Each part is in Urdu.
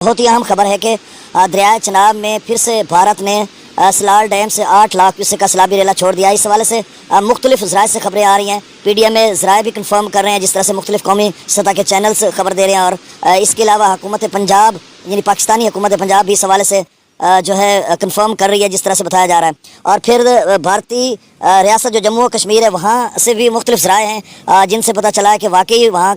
بہت ہی اہم خبر ہے کہ دریائے چناب میں پھر سے بھارت نے سلال ڈیم سے 8 لاکھ کیوسیک کا سیلابی ریلا چھوڑ دیا. اس حوالے سے مختلف ذرائع سے خبریں آ رہی ہیں. پی ڈی ایم میں ذرائع بھی کنفرم کر رہے ہیں, جس طرح سے مختلف قومی سطح کے چینلز خبر دے رہے ہیں. اور اس کے علاوہ حکومت پنجاب یعنی پاکستانی حکومت پنجاب بھی اس حوالے سے جو ہے کنفرم کر رہی ہے, جس طرح سے بتایا جا رہا ہے. اور پھر بھارتی ریاست جو جموں و کشمیر ہے وہاں سے بھی مختلف ذرائع ہیں جن سے پتہ چلا ہے کہ واقعی وہاں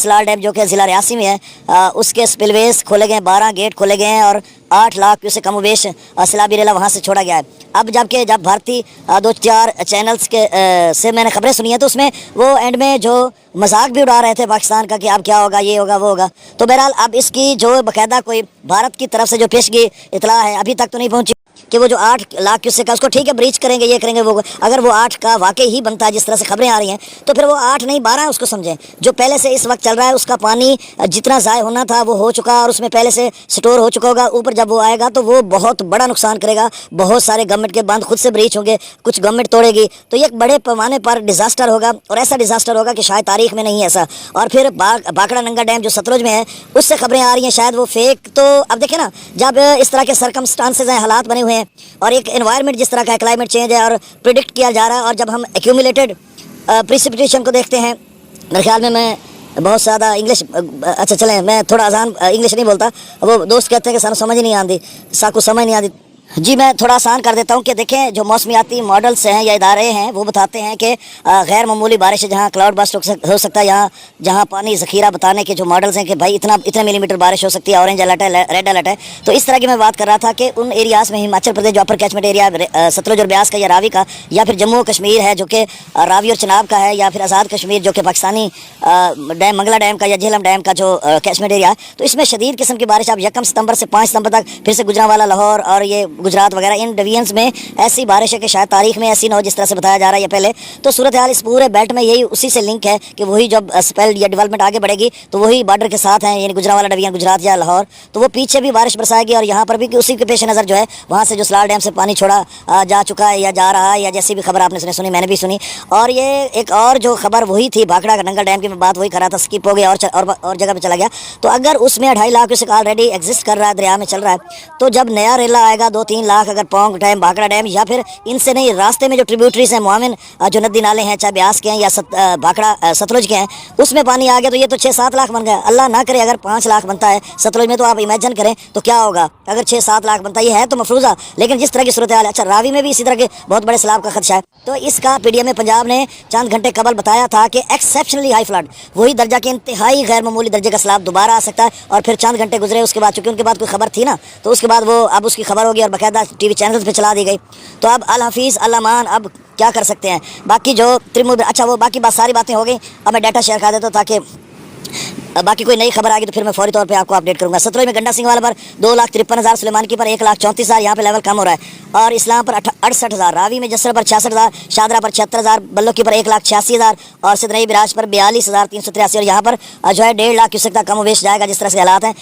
سلال ڈیم جو کہ ضلع ریاسی میں ہے اس کے سپل ویز کھولے گئے ہیں, 12 گیٹ کھولے گئے ہیں اور 8 لاکھ سے کم و بیش سیلابی ریلا وہاں سے چھوڑا گیا ہے. اب جب بھارتی 2-4 چینلز کے سے میں نے خبریں سنی ہیں تو اس میں وہ اینڈ میں جو مذاق بھی اڑا رہے تھے پاکستان کا کہ اب کیا ہوگا, یہ ہوگا وہ ہوگا. تو بہرحال اب اس کی جو باقاعدہ کوئی بھارت کی طرف سے جو پیشگی اطلاع ہے ابھی تک تو نہیں پہنچی کہ وہ جو 8 لاکھ کیوسیک کا اس کو ٹھیک ہے بریچ کریں گے, یہ کریں گے وہ. اگر وہ 8 کا واقعی ہی بنتا ہے جس طرح سے خبریں آ رہی ہیں تو پھر وہ 8 نہیں 12 اس کو سمجھیں. جو پہلے سے اس وقت چل رہا ہے اس کا پانی جتنا ضائع ہونا تھا وہ ہو چکا اور اس میں پہلے سے سٹور ہو چکا ہوگا. اوپر جب وہ آئے گا تو وہ بہت بڑا نقصان کرے گا. بہت سارے گورنمنٹ کے بند خود سے بریچ ہوں گے, کچھ گورنمنٹ توڑے گی, تو یہ ایک بڑے پیمانے پر ڈیزاسٹر ہوگا. اور ایسا ڈیزاسٹر ہوگا کہ شاید تاریخ میں نہیں ایسا. اور پھر بھاکڑا ننگا ڈیم جو ستلج میں ہے اس سے خبریں آ رہی ہیں شاید وہ فیک. تو اب دیکھیں نا, جب اس طرح کے سرکمسٹانسز ہیں, حالات بنے ہوئے ہیں اور ایک انوائرمنٹ جس طرح کا کلائمیٹ چینج ہے اور پریڈکٹ کیا جا رہا ہے, اور جب ہم ایکیومولیٹڈ پریسپیٹیشن کو دیکھتے ہیں, میرے خیال میں بہت زیادہ انگلش اچھا چلیں میں تھوڑا آسان انگلش نہیں بولتا, وہ دوست کہتے ہیں کہ سانو سمجھ نہیں آتی, ساکو سمجھ نہیں آتی. جی میں تھوڑا آسان کر دیتا ہوں کہ دیکھیں جو موسمیاتی ماڈلز ہیں یا ادارے ہیں وہ بتاتے ہیں کہ غیر معمولی بارش ہے جہاں کلاؤڈ بسٹ ہو سکتا ہے, جہاں پانی ذخیرہ بتانے کے جو ماڈلز ہیں کہ بھائی اتنے ملی میٹر بارش ہو سکتی ہے, اورنج الرٹ ہے, ریڈ الرٹ ہے. تو اس طرح کی میں بات کر رہا تھا کہ ان ایریاز میں ہماچل پردیش جو اپر کیچمنٹ ایریا ستلج اور بیاس کا یا راوی کا, یا پھر جموں و کشمیر ہے جو کہ راوی اور چناب کا ہے, یا پھر آزاد کشمیر جو کہ پاکستانی ڈیم منگلا ڈیم کا یا جہلم ڈیم کا جو کیچمنٹ ایریا ہے, تو اس میں شدید قسم کی بارش اب 1 ستمبر سے 5 ستمبر تک پھر سے گجرانوالا, لاہور اور یہ گجرات وغیرہ ان ڈویژنز میں ایسی بارش ہے کہ شاید تاریخ میں ایسی نہ ہو جس طرح سے بتایا جا رہا ہے. یہ پہلے تو صورتحال اس پورے بیلٹ میں یہی اسی سے لنک ہے کہ وہی جب اسپیل یا ڈیولپمنٹ آگے بڑھے گی تو وہی بارڈر کے ساتھ ہیں, یعنی گجرانوالا ڈویژن گجرات یا لاہور, تو وہ پیچھے بھی بارش برسائے گی. اور یہاں پر بھی کہ اسی کے پیش نظر جو ہے وہاں سے جو سلال ڈیم سے پانی چھوڑا جا چکا ہے یا جا رہا ہے, یا جیسی بھی خبر آپ نے سنی میں نے بھی سنی. اور یہ ایک اور جو خبر وہی تھی بھاکڑا ننگا ڈیم کی میں بات وہی کر رہا تھا, اسکپ ہو گیا اور جگہ پہ چلا گیا. تو اگر اس میں 2.5 لاکھ سے آلریڈی ایگزسٹ کر رہا ہے, دریا میں چل رہا ہے, تو جب نیا ریلا آئے گا 2-3 لاکھ اگر پونگ ڈیم بھاکڑا ڈیم یا پھر ان سے نہیں راستے میں جو ٹریبیوٹریز ہیں معاون جو ندی نالے ہیں, چاہے بیاس کے ہیں یا بھاکڑا ستلج کے ہیں, اس میں پانی آ گیا تو یہ تو 6-7 لاکھ بن گیا. اللہ نہ کرے اگر 5 لاکھ بنتا ہے ستلج میں, تو آپ امیجن کریں تو کیا ہوگا اگر 6-7 لاکھ بنتا ہے. یہ ہے تو مفروضہ, لیکن جس طرح کی صورتحال ہے, اچھا راوی میں بھی اسی طرح کے بہت بڑے سیلاب کا خدشہ ہے. تو اس کا پی ڈی ایم پنجاب نے چند گھنٹے قبل بتایا تھا کہ ایکسیپشنلی ہائی فلڈ, وہی درجہ کے انتہائی غیر معمولی درجے کا سیلاب دوبارہ آ سکتا ہے. اور پھر چند گھنٹے گزرے اس کے بعد, چونکہ ان کے بعد کوئی خبر تھی نا, تو اس کے بعد وہ اب اس کی خبر ہوگی اور باقاعدہ ٹی وی چینلز پہ چلا دی گئی. تو اب الحفیظ الامان اب کیا کر سکتے ہیں. باقی جو اچھا وہ باقی ساری باتیں ہو گئی. اب میں ڈیٹا شیئر کر دیتا ہوں تاکہ باقی کوئی نئی خبر آ گئی تو پھر میں فوری طور پہ آپ کو اپڈیٹ کروں گا. ستلج میں گنڈا سنگھ والا پر 2,53,000, سلیمان کی پر 1,34,000, یہاں پہ لیول کم ہو رہا ہے. اور اسلام پر 68,000, راوی میں جسر پر 66,000, شادرہ پر 76,000, بلو کی پر 1,86,000 اور سدنئی براج پر 42,383. اور یہاں پر جو ہے 1.5 لاکھ کیوسیک تک کم و بیش جائے گا جس طرح سے حالات ہیں.